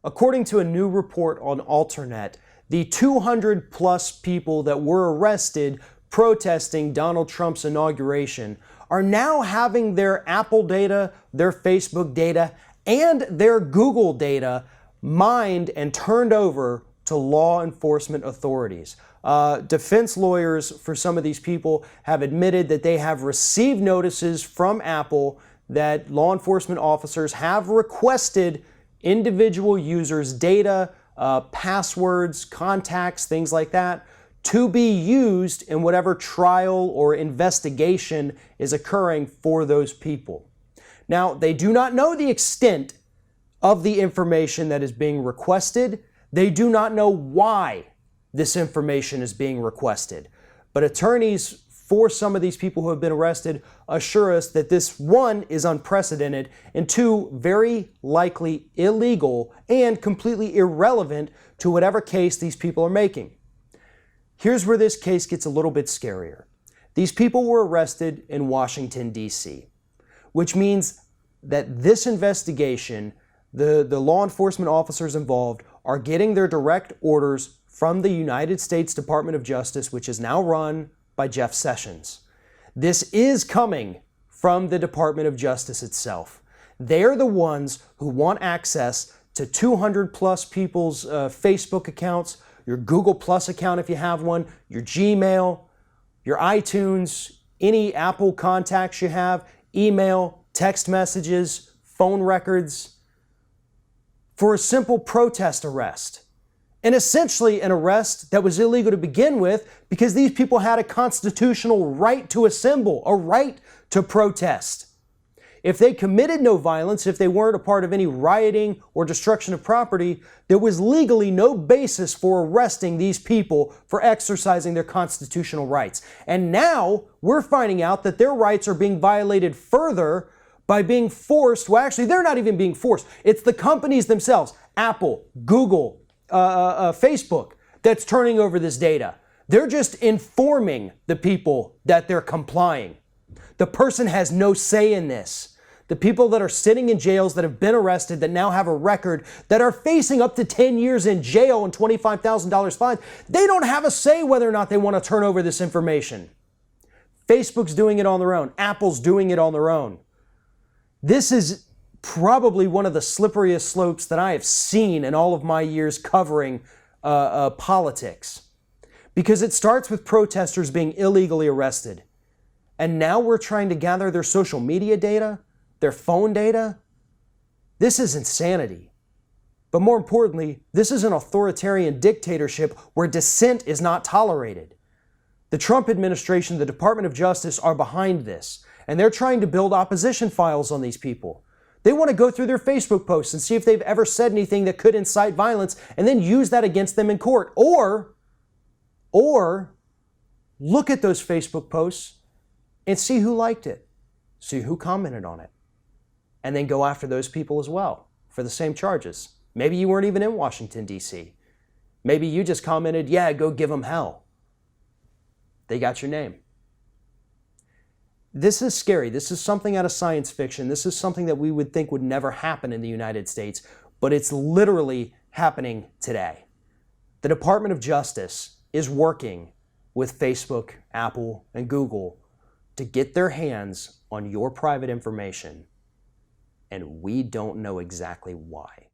According to a new report on Alternet, the 200 plus people that were arrested protesting Donald Trump's inauguration are now having their Apple data, their Facebook data, and their Google data mined and turned over to law enforcement authorities. Defense lawyers for some of these people have admitted that they have received notices from Apple that law enforcement officers have requested individual users' data, passwords, contacts, things like that, to be used in whatever trial or investigation is occurring for those people. Now, they do not know the extent of the information that is being requested. They do not know why this information is being requested. But attorneys for some of these people who have been arrested assure us that this, one, is unprecedented, and two, very likely illegal and completely irrelevant to whatever case these people are making. Here's where this case gets a little bit scarier. These people were arrested in Washington, D.C., which means that this investigation, the law enforcement officers involved are getting their direct orders from the United States Department of Justice, which is now run by Jeff Sessions. This is coming from the Department of Justice itself. They're the ones who want access to 200 plus people's Facebook accounts, your Google Plus account if you have one, your Gmail, your iTunes, any Apple contacts you have, email, text messages, phone records, for a simple protest arrest. And essentially an arrest that was illegal to begin with because these people had a constitutional right to assemble, a right to protest. If they committed no violence, if they weren't a part of any rioting or destruction of property, there was legally no basis for arresting these people for exercising their constitutional rights. And now we're finding out that their rights are being violated further by being forced. Well, actually, they're not even being forced. It's the companies themselves, Apple, Google, Facebook, that's turning over this data. They're just informing the people that they're complying. The person has no say in this. The people that are sitting in jails that have been arrested, that now have a record, that are facing up to 10 years in jail and $25,000 fines, they don't have a say whether or not they want to turn over this information. Facebook's doing it on their own. Apple's doing it on their own. This is probably one of the slipperiest slopes that I have seen in all of my years covering politics. Because it starts with protesters being illegally arrested. And now we're trying to gather their social media data, their phone data. This is insanity. But more importantly, this is an authoritarian dictatorship where dissent is not tolerated. The Trump administration, the Department of Justice are behind this, and they're trying to build opposition files on these people. They want to go through their Facebook posts and see if they've ever said anything that could incite violence and then use that against them in court. Or look at those Facebook posts and see who liked it, see who commented on it, and then go after those people as well for the same charges. Maybe you weren't even in Washington, D.C. Maybe you just commented, yeah, go give them hell. They got your name. This is scary. This is something out of science fiction. This is something that we would think would never happen in the United States, but it's literally happening today. The Department of Justice is working with Facebook, Apple, and Google to get their hands on your private information, and we don't know exactly why.